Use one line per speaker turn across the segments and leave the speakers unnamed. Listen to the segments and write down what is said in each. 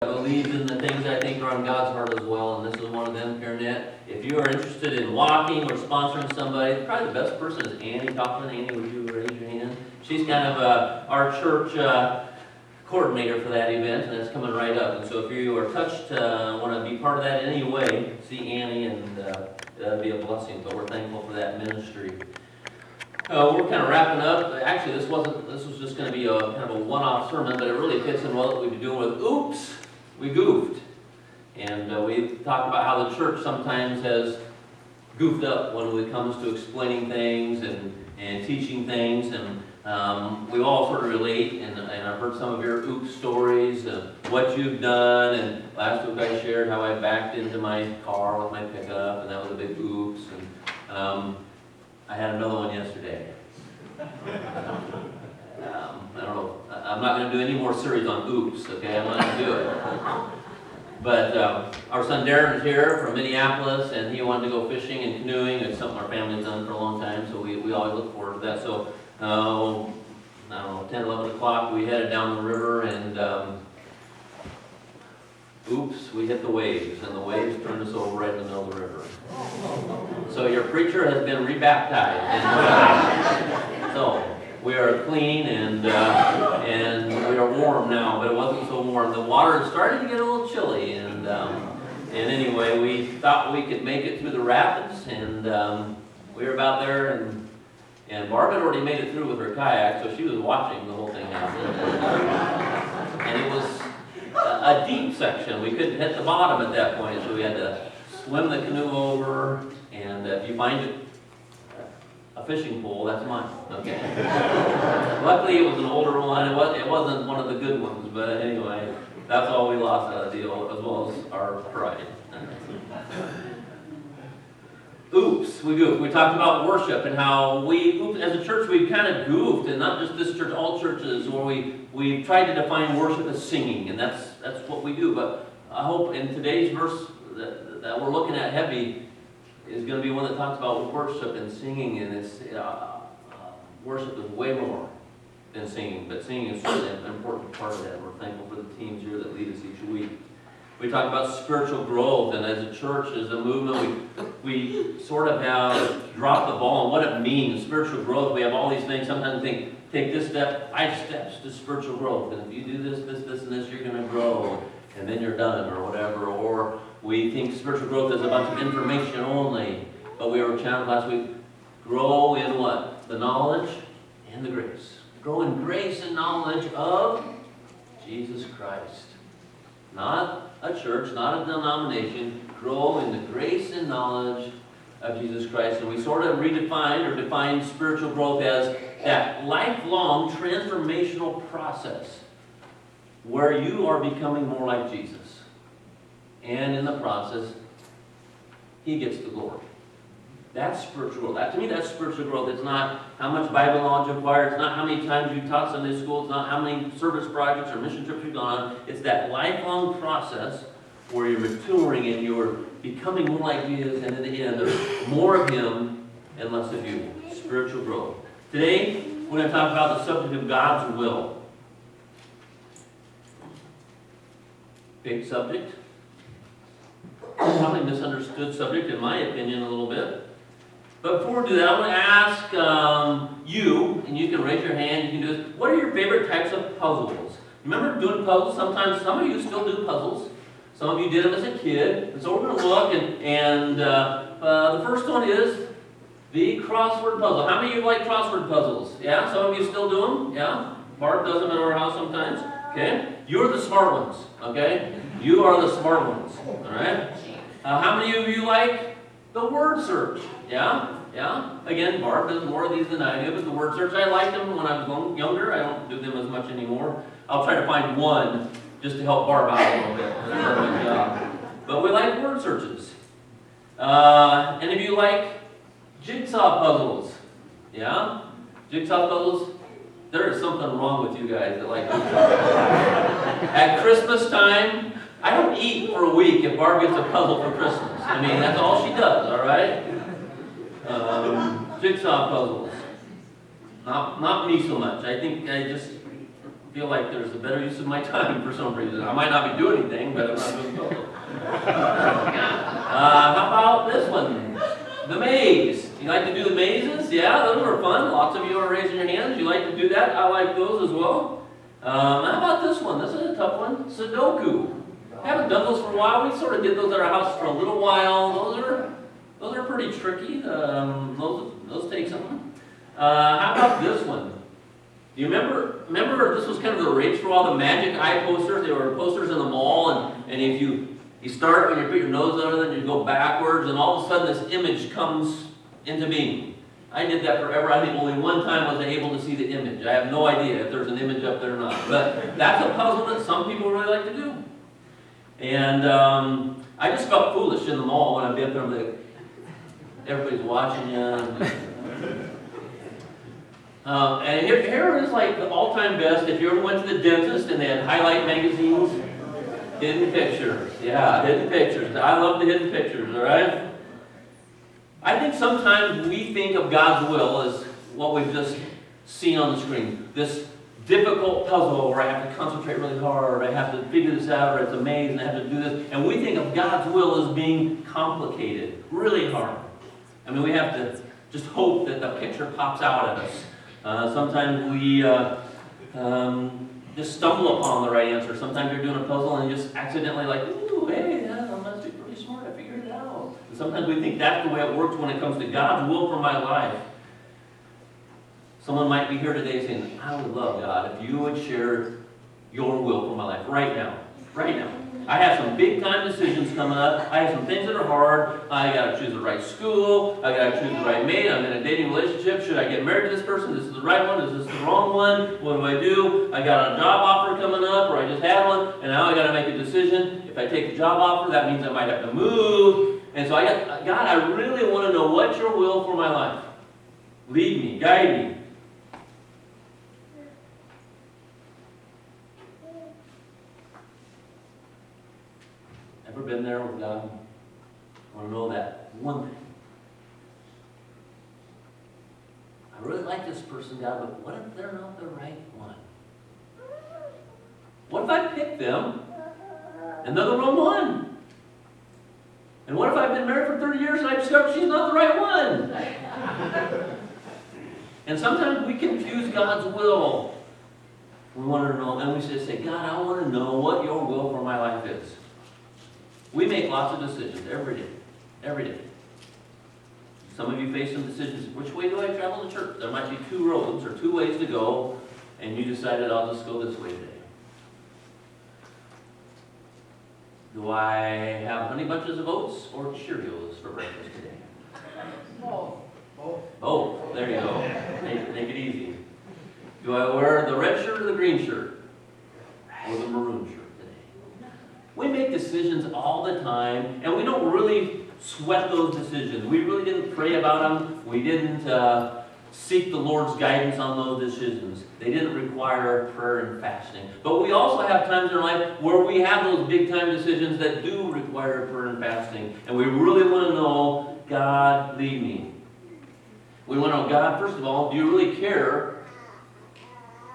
believes in the things I think are on God's heart as well, and this is one of them, Karen. If you are interested in walking or sponsoring somebody, probably the best person is Annie Coughlin. Annie, would you raise your hand? She's kind of our church coordinator for that event, and that's coming right up. And so if you are touched, want to be part of that in any way, see Annie, and that'd be a blessing. But we're thankful for that ministry. We're kind of wrapping up. Actually, this was just going to be a kind of a one-off sermon, but it really fits in well what we've been doing with Oops, We Goofed. And we talked about how the church sometimes has goofed up when it comes to explaining things and teaching things. And we all sort of relate, and I've heard some of your oops stories of what you've done. And last week I shared how I backed into my car with my pickup, and that was a big oops. And I had another one yesterday. I don't know. I'm not going to do any more series on oops, okay? I'm not going to do it. But our son Darren is here from Minneapolis, and he wanted to go fishing and canoeing. It's something our family's done for a long time, so we always look forward to that. So, I don't know, 10, 11 o'clock, we headed down the river, and oops, we hit the waves, and the waves turned us over right in the middle of the river. So your preacher has been rebaptized. So we are clean and we are warm now, but it wasn't so warm. The water is starting to get a little chilly, and anyway, we thought we could make it through the rapids, and we were about there, and Barb had already made it through with her kayak, so she was watching the whole thing happen. And it was a deep section. We couldn't hit the bottom at that point, so we had to swim the canoe over, and if you find it a fishing pole, that's mine. Okay. Luckily, it was an older one. It wasn't one of the good ones, but anyway, that's all we lost out of the deal, as well as our pride. Oops, we goofed. We talked about worship and how as a church, we kind of goofed, and not just this church, all churches, where we tried to define worship as singing, and that's what we do. But I hope in today's verse that we're looking at heavy is going to be one that talks about worship and singing, and it's worship is way more than singing, but singing is certainly an important part of that. We're thankful for the teams here that lead us each week. We talk about spiritual growth, and as a church, as a movement, we sort of have dropped the ball on what it means, spiritual growth. We have all these things. Sometimes we think, take this step, 5 steps to spiritual growth, and if you do this, and this, you're going to grow, and then you're done, or whatever. Or we think spiritual growth is a bunch of information only, but we were challenged last week, grow in what? The knowledge and the grace. Grow in grace and knowledge of Jesus Christ. Not a church, not a denomination. Grow in the grace and knowledge of Jesus Christ. And we sort of defined spiritual growth as that lifelong transformational process where you are becoming more like Jesus. And in the process, He gets the glory. That's spiritual growth. To me, that's spiritual growth. It's not how much Bible knowledge you acquire. It's not how many times you taught Sunday school. It's not how many service projects or mission trips you've gone on. It's that lifelong process where you're maturing and you're becoming more like Jesus. And in the end, there's more of Him and less of you. Spiritual growth. Today, we're going to talk about the subject of God's will. Big subject. Probably misunderstood subject, in my opinion, a little bit. But before we do that, I want to ask you, and you can raise your hand, you can do this, what are your favorite types of puzzles? Remember doing puzzles? Sometimes some of you still do puzzles. Some of you did them as a kid. And so we're going to look, and the first one is the crossword puzzle. How many of you like crossword puzzles? Yeah? Some of you still do them? Yeah? Bart does them in our house sometimes. Okay? You're the smart ones. Okay? You are the smart ones. All right? How many of you like the word search? Yeah? Yeah? Again, Barb does more of these than I do, but the word search, I liked them when I was younger. I don't do them as much anymore. I'll try to find one just to help Barb out a little bit. But we like word searches. Any of you like jigsaw puzzles? Yeah? Jigsaw puzzles? There is something wrong with you guys that like jigsaw. At Christmas time, I don't eat for a week if Barb gets a puzzle for Christmas. I mean, that's all she does, all right? Jigsaw puzzles. Not me so much. I think feel like there's a better use of my time for some reason. I might not be doing anything, but I'm not doing puzzles. How about this one? The maze. You like to do the mazes? Yeah, those are fun. Lots of you are raising your hands. You like to do that? I like those as well. How about this one? This is a tough one. Sudoku. I haven't done those for a while. We sort of did those at our house for a little while. Those are pretty tricky. Those take something. How about this one? Do you remember this was kind of the rage for all the magic eye posters? They were posters in the mall, and if you start when you put your nose under it, and you go backwards, and all of a sudden this image comes into being. I did that forever. I think only one time was I able to see the image. I have no idea if there's an image up there or not. But that's a puzzle that some people really like to do. And I just felt foolish in the mall when I'd be up there, like, everybody's watching you. And here is like the all-time best. If you ever went to the dentist and they had highlight magazines, hidden pictures. Yeah, hidden pictures. I love the hidden pictures, all right? I think sometimes we think of God's will as what we've just seen on the screen. This difficult puzzle where I have to concentrate really hard, I have to figure this out, or it's a maze, and I have to do this. And we think of God's will as being complicated, really hard. I mean, we have to just hope that the picture pops out at us. Sometimes we just stumble upon the right answer. Sometimes you're doing a puzzle and you just accidentally like, ooh, hey, that must be pretty smart, I figured it out. And sometimes we think that's the way it works when it comes to God's will for my life. Someone might be here today saying, I would love, God, if you would share your will for my life right now. Right now. I have some big time decisions coming up. I have some things that are hard. I got to choose the right school. I got to choose the right mate. I'm in a dating relationship. Should I get married to this person? Is this the right one? Is this the wrong one? What do I do? I got a job offer coming up, or I just had one, and now I got to make a decision. If I take the job offer, that means I might have to move. And so God, I really want to know what's your will for my life. Lead me, guide me. Ever been there with God? I want to know that one thing. I really like this person, God, but what if they're not the right one? What if I pick them and they're the wrong one? And what if I've been married for 30 years and I discover she's not the right one? And sometimes we confuse God's will. We want to know, and we just say, God, I want to know what your will for my life is. We make lots of decisions every day. Every day. Some of you face some decisions. Which way do I travel to church? There might be 2 roads or 2 ways to go, and you decided I'll just go this way today. Do I have honey bunches of oats or Cheerios for breakfast today? Both. There you go. Make it easy. Do I wear the red shirt or the green shirt? Or the maroon shirt? We make decisions all the time, and we don't really sweat those decisions. We really didn't pray about them. We didn't seek the Lord's guidance on those decisions. They didn't require prayer and fasting. But we also have times in our life where we have those big-time decisions that do require prayer and fasting, and we really want to know, God, lead me. We want to know, God, first of all, do you really care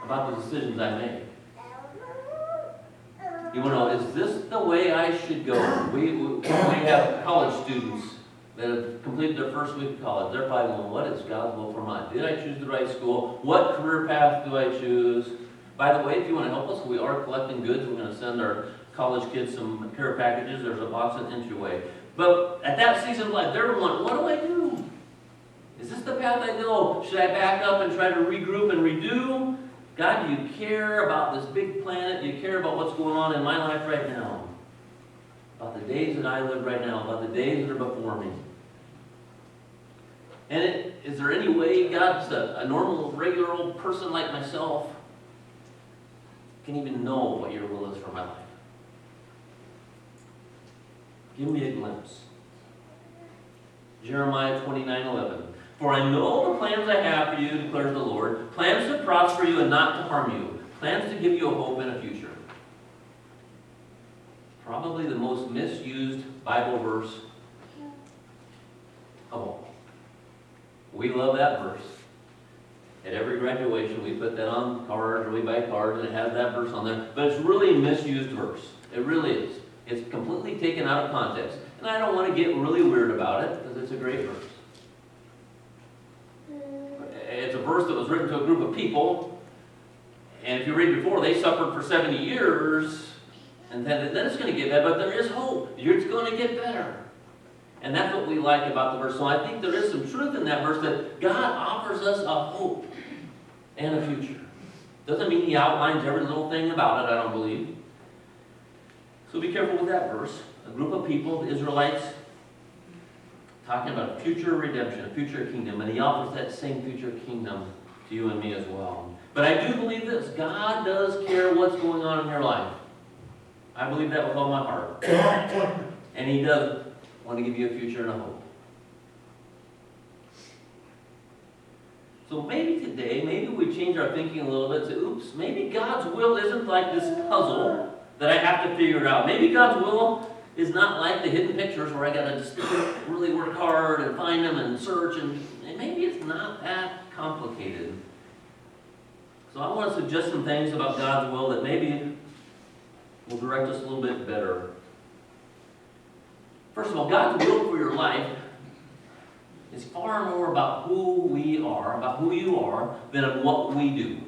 about the decisions I make? You want to know, is this the way I should go? We have college students that have completed their first week of college. They're probably going, what is God's will for mine? Did I choose the right school? What career path do I choose? By the way, if you want to help us, we are collecting goods. We're going to send our college kids some care packages. There's a box in entryway. But at that season of life, they're going, what do I do? Is this the path I go? Should I back up and try to regroup and redo? God, do you care about this big planet? Do you care about what's going on in my life right now? About the days that I live right now, about the days that are before me. And is there any way God, just a normal, regular old person like myself, can even know what your will is for my life? Give me a glimpse. Jeremiah 29:11. For I know the plans I have for you, declares the Lord, plans to prosper you and not to harm you, plans to give you a hope and a future. Probably the most misused Bible verse of all. We love that verse. At every graduation, we put that on cards, or we buy cards, and it has that verse on there. But it's really a misused verse. It really is. It's completely taken out of context. And I don't want to get really weird about it, because it's a great verse. It's a verse that was written to a group of people, and if you read before, they suffered for 70 years, and then it's going to get bad, but there is hope. It's going to get better. And that's what we like about the verse. So I think there is some truth in that verse, that God offers us a hope and a future. Doesn't mean He outlines every little thing about it, I don't believe. So be careful with that verse. A group of people, the Israelites, talking about a future redemption, a future kingdom, and He offers that same future kingdom to you and me as well. But I do believe this: God does care what's going on in your life. I believe that with all my heart. And He does want to give you a future and a hope. So maybe today, maybe we change our thinking a little bit and say, oops, maybe God's will isn't like this puzzle that I have to figure out. Maybe God's will is not like the hidden pictures where I got to just really work hard and find them and search, and maybe it's not that complicated. So I want to suggest some things about God's will that maybe will direct us a little bit better. First of all, God's will for your life is far more about who we are, about who you are, than what we do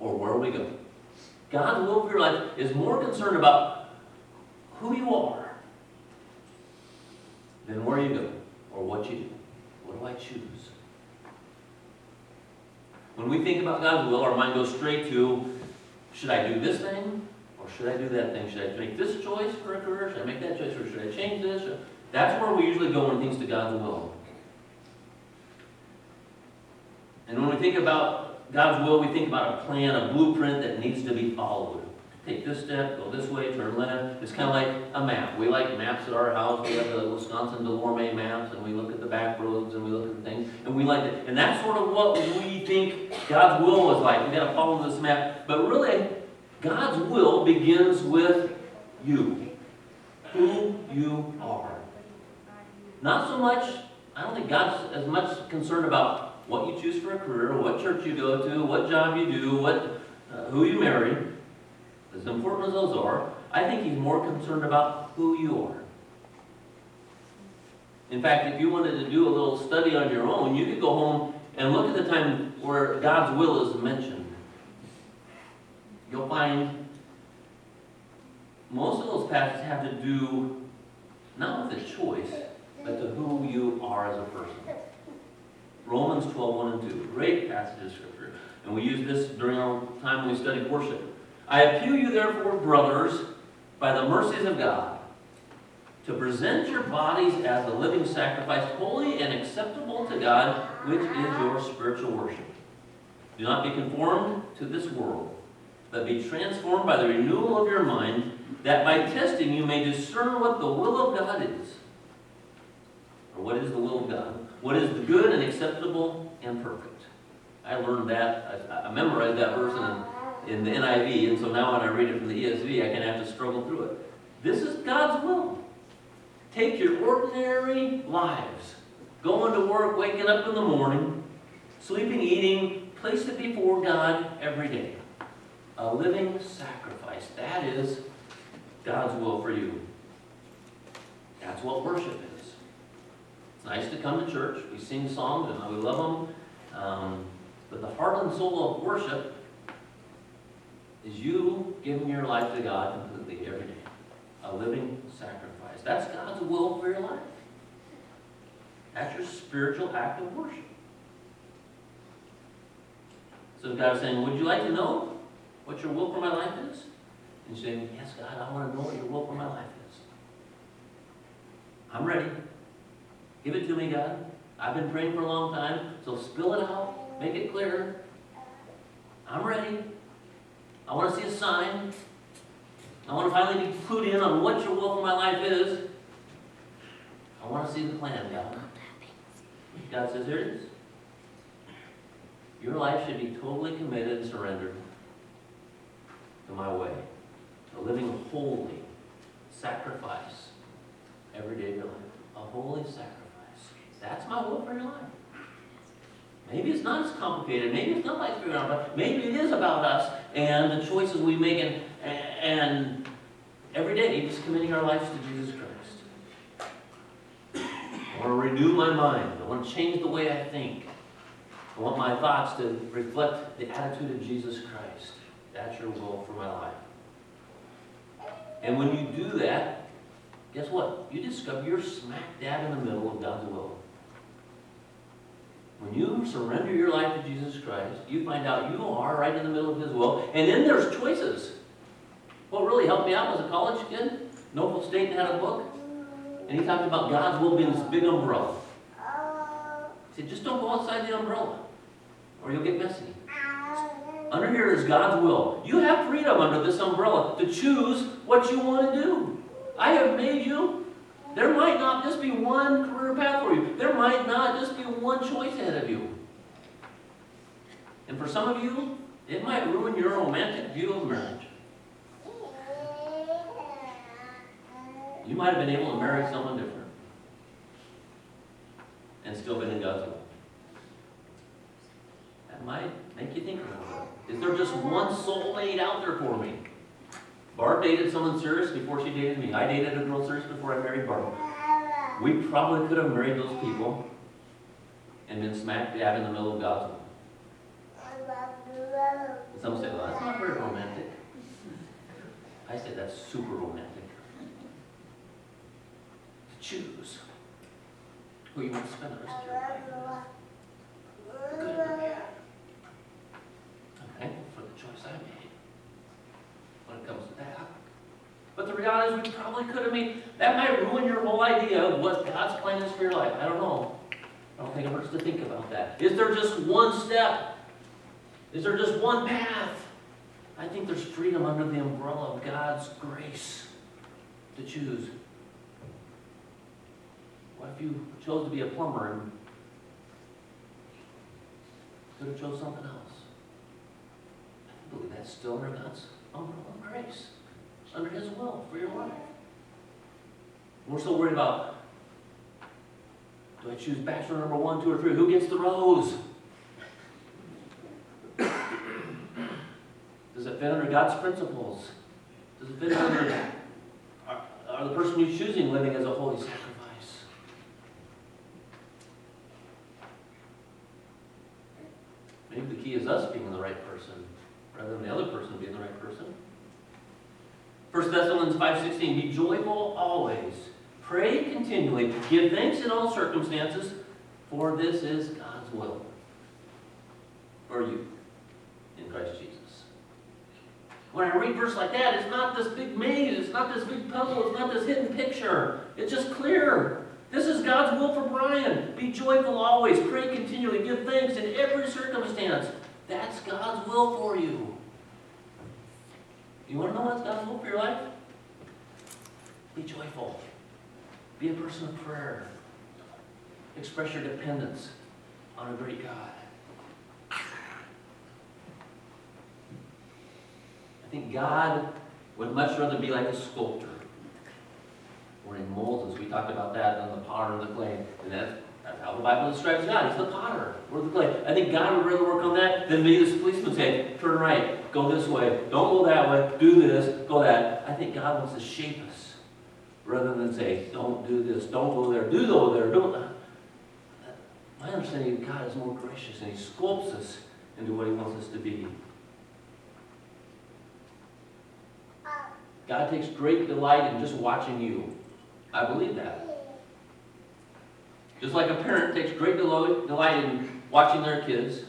or where we go. God's will for your life is more concerned about who you are than where you go or what you do. What do I choose? When we think about God's will, our mind goes straight to, should I do this thing or should I do that thing? Should I make this choice for a career? Should I make that choice, or should I change this? That's where we usually go when it comes to God's will. And when we think about God's will, we think about a plan, a blueprint that needs to be followed. Take this step, go this way, turn left. It's kind of like a map. We like maps at our house. We have the Wisconsin Delorme maps, and we look at the back roads, and we look at the things, and we like it. And that's sort of what we think God's will is like. We've got to follow this map. But really, God's will begins with you. Who you are. Not so much, I don't think God's as much concerned about what you choose for a career, what church you go to, what job you do, who you marry. As important as those are, I think He's more concerned about who you are. In fact, if you wanted to do a little study on your own, you could go home and look at the time where God's will is mentioned. You'll find most of those passages have to do not with a choice, but to who you are as a person. Romans 12:1 and 2. Great passage of Scripture. And we used this during our time when we studied worship. I appeal you therefore, brothers, by the mercies of God, to present your bodies as a living sacrifice, holy and acceptable to God, which is your spiritual worship. Do not be conformed to this world, but be transformed by the renewal of your mind, that by testing you may discern what the will of God is. Or what is the will of God? What is the good and acceptable and perfect? I learned that, I memorized that verse in the NIV, and so now when I read it from the ESV, I kind of have to struggle through it. This is God's will. Take your ordinary lives, going to work, waking up in the morning, sleeping, eating, place it before God every day. A living sacrifice. That is God's will for you. That's what worship is. It's nice to come to church. We sing songs and we love them. But the heart and soul of worship is you giving your life to God completely every day. A living sacrifice. That's God's will for your life. That's your spiritual act of worship. So God's saying, would you like to know what your will for my life is? And you're saying, yes, God, I want to know what your will for my life is. I'm ready. Give it to me, God. I've been praying for a long time, so spill it out. Make it clear. I'm ready. I want to see a sign. I want to finally be clued in on what your will for my life is. I want to see the plan, God. God says, here it is. Your life should be totally committed and surrendered to my way. A living holy sacrifice every day of your life. A holy sacrifice. That's my will for your life. Maybe it's not as complicated. Maybe it's not like figuring out, but maybe it is about us and the choices we make, and every day just committing our lives to Jesus Christ. I want to renew my mind. I want to change the way I think. I want my thoughts to reflect the attitude of Jesus Christ. That's your will for my life. And when you do that, guess what? You discover you're smack dab in the middle of God's will. When you surrender your life to Jesus Christ, you find out you are right in the middle of His will. And then there's choices. What really helped me out was a college kid. Noble State had a book. And he talked about God's will being this big umbrella. He said, just don't go outside the umbrella, or you'll get messy. Under here is God's will. You have freedom under this umbrella to choose what you want to do. I have made you. There might not just be one career path for you. There might not just be one choice ahead of you. And for some of you, it might ruin your romantic view of marriage. You might have been able to marry someone different and still been in God's will. That might make you think a little bit. Is there just one soulmate out there for me? Barb dated someone serious before she dated me. I dated a girl serious before I married Barb. We probably could have married those people and been smack dab in the middle of God's will. And some say, well, that's not very romantic. I say that's super romantic. Choose who you want to spend the rest of your life with. Good or bad. I'm thankful for the choice I made when it comes to that. But the reality is we probably could have made, that might ruin your whole idea of what God's plan is for your life. I don't know. I don't think it hurts to think about that. Is there just one step? Is there just one path? I think there's freedom under the umbrella of God's grace to choose. What if you chose to be a plumber and could have chose something else? I believe that's still under God's umbrella of grace, under His will for your life. We're so worried about, do I choose bachelor number 1, 2, or 3? Who gets the rose? Does it fit under God's principles? Does it fit under, are the person you're choosing living as a holy sacrifice? Maybe the key is us being the right person rather than the other person being the right person. 1 Thessalonians 5:16, be joyful always. Pray continually. Give thanks in all circumstances, for this is God's will for you in Christ Jesus. When I read a verse like that, it's not this big maze, it's not this big puzzle, it's not this hidden picture. It's just clear. This is God's will for Brian. Be joyful always. Pray continually. Give thanks in every circumstance. That's God's will for you. You want to know what's God's will for your life? Be joyful. Be a person of prayer. Express your dependence on a great God. I think God would much rather be like a sculptor. Or in molds, as we talked about that, than the potter and the clay. And that's how the Bible describes God. He's the potter. We're the clay. I think God would rather work on that than be this policeman saying, turn right, go this way, don't go that way, do this, go that. I think God wants to shape us rather than say, don't do this, don't go there, do go there, don't. My understanding of God is more gracious, and He sculpts us into what He wants us to be. God takes great delight in just watching you. I believe that. Just like a parent takes great delight in watching their kids.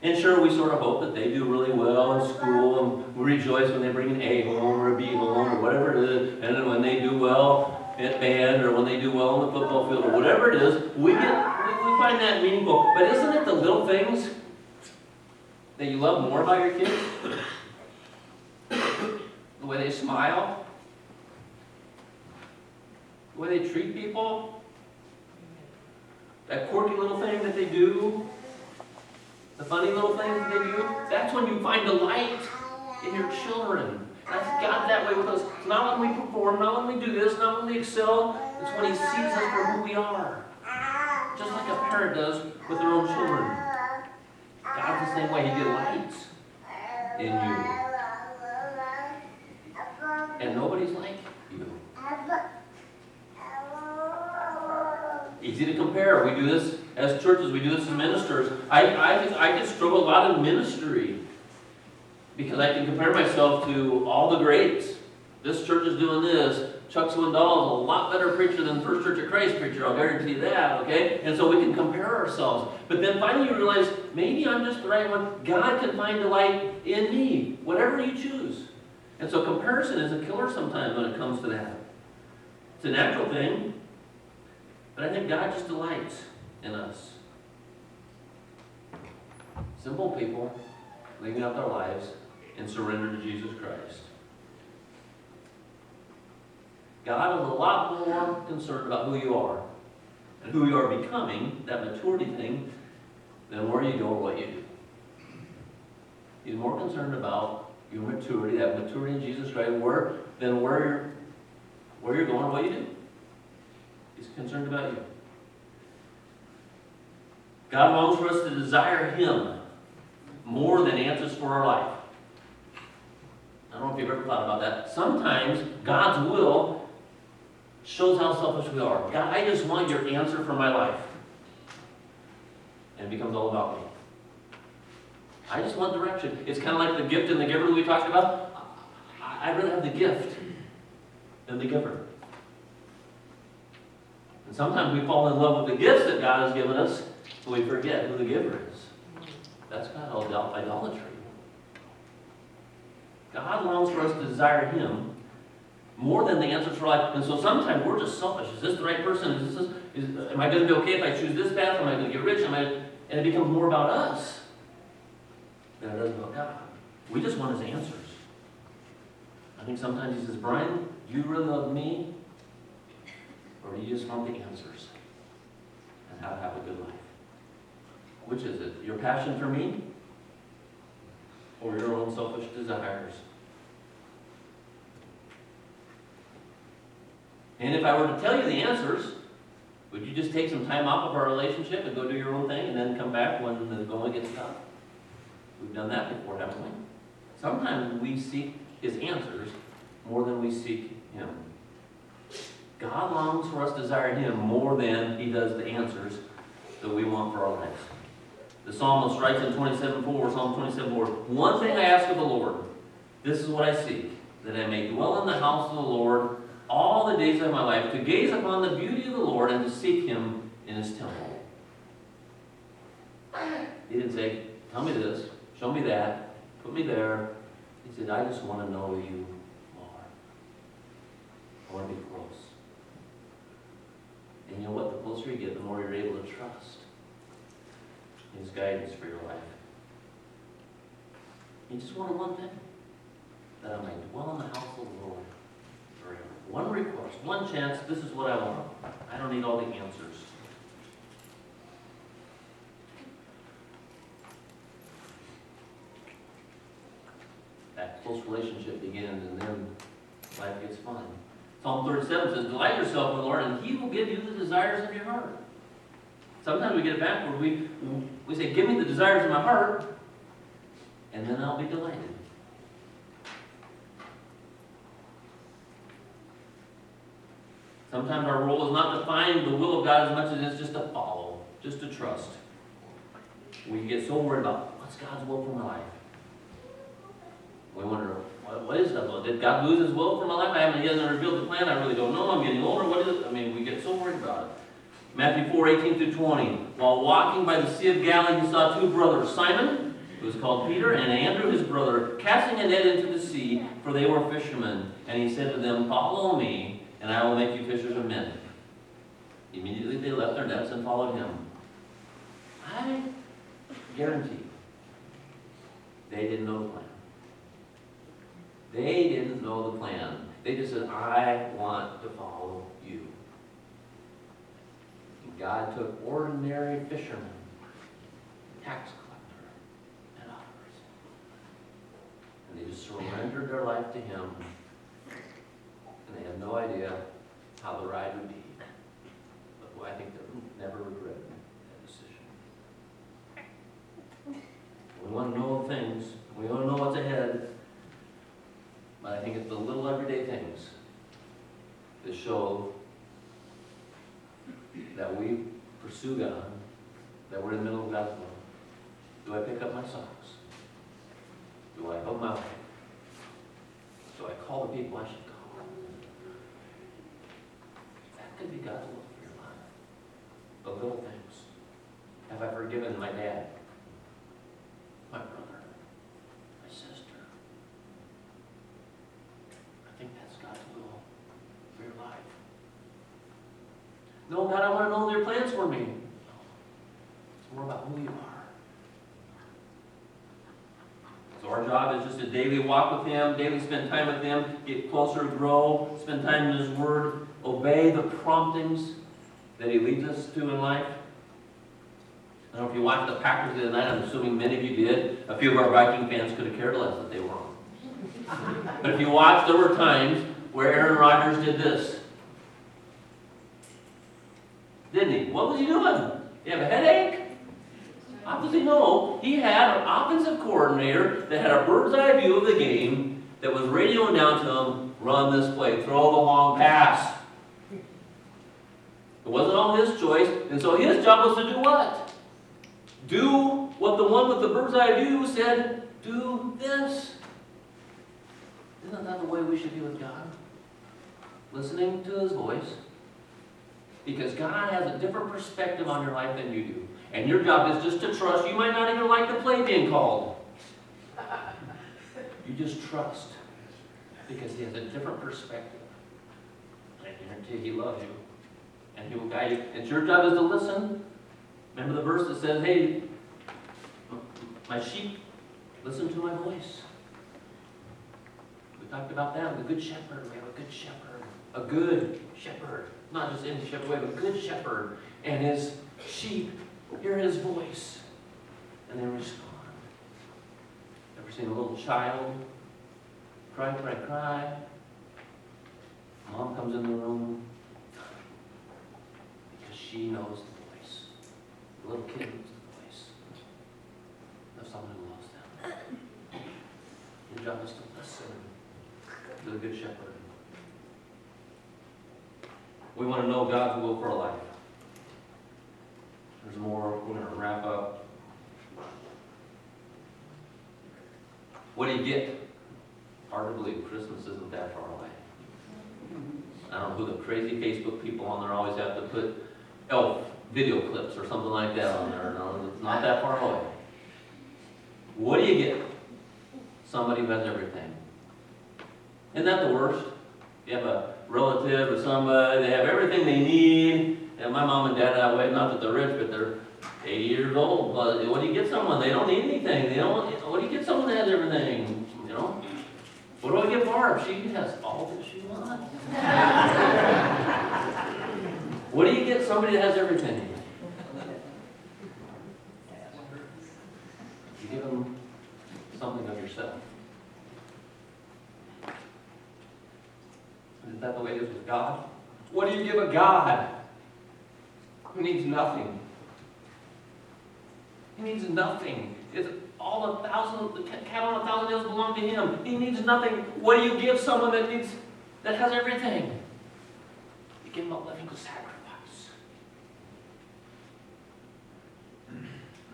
And sure, we sort of hope that they do really well in school, and we rejoice when they bring an A home or a B home or whatever it is. And then when they do well at band or when they do well on the football field or whatever it is, we find that meaningful. But isn't it the little things that you love more about your kids? The way they smile, the way they treat people, that quirky little thing that they do, the funny little things that they do, that's when you find delight in your children. That's God that way with us. It's not when we perform, not when we do this, not when we excel. It's when He sees us for who we are. Just like a parent does with their own children. same way. He delights in you. And nobody's like you. Easy to compare. We do this as churches. We do this as ministers. I can struggle a lot in ministry because I can compare myself to all the greats. This church is doing this. Chuck Swindoll is a lot better preacher than First Church of Christ preacher. I'll guarantee you that, okay? And so we can compare ourselves. But then finally you realize, maybe I'm just the right one. God can find delight in me, whatever you choose. And so comparison is a killer sometimes when it comes to that. It's a natural thing, but I think God just delights in us. Simple people living out their lives in surrender to Jesus Christ. God is a lot more concerned about who you are and who you are becoming, that maturity thing, than where you go or what you do. He's more concerned about your maturity, that maturity in Jesus Christ, than where you're going or what you do. He's concerned about you. God longs for us to desire Him more than answers for our life. I don't know if you've ever thought about that. Sometimes God's will shows how selfish we are. God, I just want your answer for my life. And it becomes all about me. I just want direction. It's kind of like the gift and the giver that we talked about. I'd rather have the gift than the giver. And sometimes we fall in love with the gifts that God has given us, but we forget who the giver is. That's kind of idolatry. God longs for us to desire Him more than the answers for life. And so sometimes we're just selfish. Is this the right person? Am I going to be okay if I choose this path? Am I going to get rich? And it becomes more about us than it does about God. We just want His answers. I think sometimes He says, Brian, do you really love me? Or do you just want the answers and how to have a good life? Which is it? Your passion for me? Or your own selfish desires? And if I were to tell you the answers, would you just take some time off of our relationship and go do your own thing and then come back when the going gets tough? We've done that before, haven't we? Sometimes we seek His answers more than we seek Him. God longs for us to desire Him more than He does the answers that we want for our lives. The psalmist writes in Psalm 27:4, one thing I ask of the Lord, this is what I seek, that I may dwell in the house of the Lord all the days of my life, to gaze upon the beauty of the Lord and to seek Him in His temple. He didn't say, tell me this, show me that, put me there. He said, I just want to know you more. I want to be close. And you know what? The closer you get, the more you're able to trust His guidance for your life. You just want one thing, that I might dwell in the house of the Lord forever. One request, one chance, this is what I want. I don't need all the answers. That close relationship begins, and then life gets fun. Psalm 37 says, delight yourself in the Lord, and He will give you the desires of your heart. Sometimes we get it backward. We say, give me the desires of my heart, and then I'll be delighted. Sometimes our role is not to find the will of God as much as it is just to follow, just to trust. We get so worried about, what's God's will for my life? We wonder, what is that will? Did God lose His will for my life? He hasn't revealed the plan. I really don't know. I'm getting older. What is it? We get so worried about it. Matthew 4:18-20. While walking by the Sea of Galilee, He saw two brothers, Simon, who was called Peter, and Andrew, his brother, casting a net into the sea, for they were fishermen. And He said to them, follow me, and I will make you fishers of men. Immediately they left their nets and followed Him. I guarantee they didn't know the plan. They didn't know the plan. They just said, I want to follow you. And God took ordinary fishermen, tax collector, and others, and they just surrendered their life to Him. And they had no idea how the ride would be. But I think they'll never regret that decision. We want to know things. We want to know what's ahead. But I think it's the little everyday things that show that we pursue God, that we're in the middle of God's will. Do I pick up my socks? Do I help my wife? Do I call the people I should call? That could be God's will for your life. The little things. Have I forgiven my dad? My brother? My sister? I think that's God's will for your life. No, God, I want to know their plans for me. It's more about who you are. So our job is just to daily walk with Him, daily spend time with Him, get closer, grow, spend time in His Word, obey the promptings that He leads us to in life. I don't know if you watched the Packers the other night. I'm assuming many of you did. A few of our Viking fans could have cared less that they were on. But if you watched, there were times where Aaron Rodgers did this. Didn't he? What was he doing? You have a headache? Obviously, no. He had an offensive coordinator that had a bird's eye view of the game that was radioing down to him, run this play, throw the long pass. It wasn't all his choice, and so his job was to do what? Do what the one with the bird's eye view said, do this. Isn't that the way we should be with God? Listening to His voice. Because God has a different perspective on your life than you do. And your job is just to trust. You might not even like the play being called. You just trust. Because He has a different perspective. I guarantee He loves you. And He will guide you. And your job is to listen. Remember the verse that says, hey, my sheep, listen to my voice. We talked about that. The good shepherd. We have a good shepherd. A good shepherd. Not just any shepherd. We have a good shepherd. And his sheep hear his voice. And they respond. Ever seen a little child cry, cry, cry? Mom comes in the room because she knows the voice. The little kid knows the voice of someone who loves them. Your job is to listen to the good shepherd. We want to know God's will for our life. There's more. We're going to wrap up. What do you get? Hard to believe Christmas isn't that far away. I don't know who the crazy Facebook people on there always have to put elf video clips or something like that on there. No, it's not that far away. What do you get? Somebody who has everything. Isn't that the worst? You have a relative or somebody, they have everything they need. And my mom and dad that way, not that they're rich, but they're 80 years old. But what do you get someone? They don't need anything. They don't. What do you get someone that has everything? You know? What do I get Barb? She has all that she wants. What do you get somebody that has everything? You give them something of yourself. Isn't that the way it is with God? What do you give a God who needs nothing? He needs nothing. It's all the cat on 1,000 hills belong to Him. He needs nothing. What do you give someone that has everything? You give them a living sacrifice.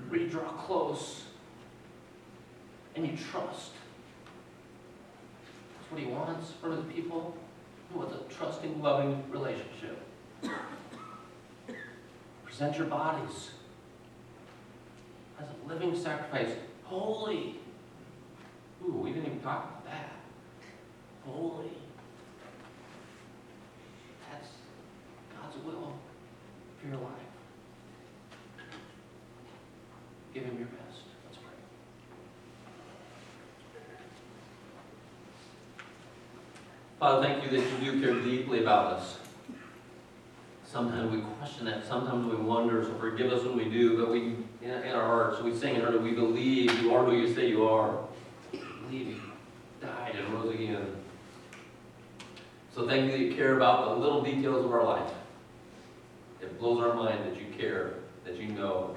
Where you draw close and you trust. That's what He wants for His people. He wants a trusting, loving relationship. Present your bodies as a living sacrifice, holy. Ooh, we didn't even talk about that. Holy. That's God's will for your life. Give Him your best. Let's pray. Father, thank You that You do care deeply about us. Sometimes we question that. Sometimes we wonder, so forgive us when we do, but we, in our hearts, we sing it earlier, we believe You are who You say You are. We believe You died and rose again. So thank You that You care about the little details of our life. It blows our mind that You care, that You know.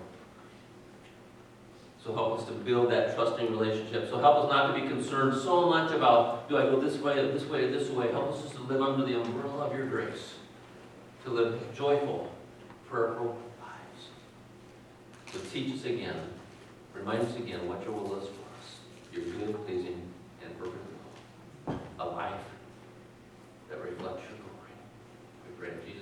So help us to build that trusting relationship. So help us not to be concerned so much about, do I go this way, this way, this way? Help us just to live under the umbrella of your grace. To live joyful, prayerful lives. So teach us again. Remind us again what your will is for us. Your good, pleasing, and perfect will. A life that reflects your glory. We pray in Jesus' name.